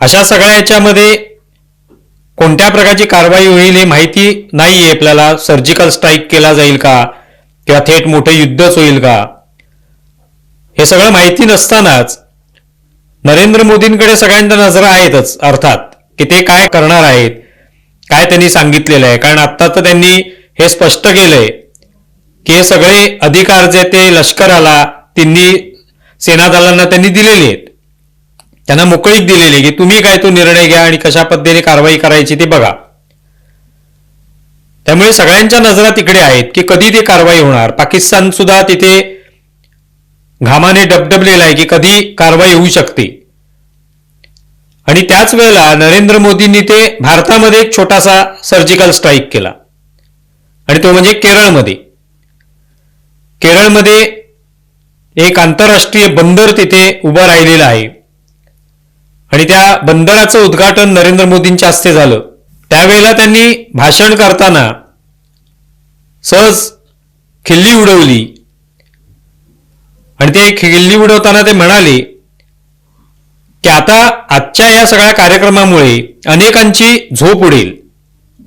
अशा सगळ्या याच्यामध्ये कोणत्या प्रकारची कारवाई होईल हे माहिती नाहीये आपल्याला. सर्जिकल स्ट्राईक केला जाईल का किंवा थेट मोठे युद्धच होईल का, हे सगळं माहिती नसतानाच नरेंद्र मोदींकडे सगळ्यांच्या नजरा आहेतच अर्थात, की ते काय करणार आहेत, काय त्यांनी सांगितलेलं आहे. कारण आता तर त्यांनी हे स्पष्ट केलंय की हे सगळे अधिकार जे ते लष्कराला, तिन्ही सेना दलांना त्यांनी दिलेले आहेत. त्यांना मोकळीक दिलेली की तुम्ही काय तो निर्णय घ्या आणि कशा पद्धतीने कारवाई करायची ते बघा. त्यामुळे सगळ्यांच्या नजरा तिकडे आहेत की कधी ती कारवाई होणार. पाकिस्तान सुद्धा तिथे घामाने डबडबलेला आहे की कधी कारवाई होऊ शकते. आणि त्याच वेळेला नरेंद्र मोदींनी ते भारतामध्ये एक छोटासा सर्जिकल स्ट्राईक केला आणि तो म्हणजे केरळमध्ये. केरळमध्ये एक आंतरराष्ट्रीय बंदर तिथे उभं राहिलेलं आहे आणि त्या बंदराचं उद्घाटन नरेंद्र मोदींच्या हस्ते झालं. त्यावेळेला त्यांनी भाषण करताना सहज खिल्ली उडवली आणि ते खिल्ली उडवताना ते म्हणाले की आता आजच्या या सगळ्या कार्यक्रमामुळे अनेकांची झोप उडेल.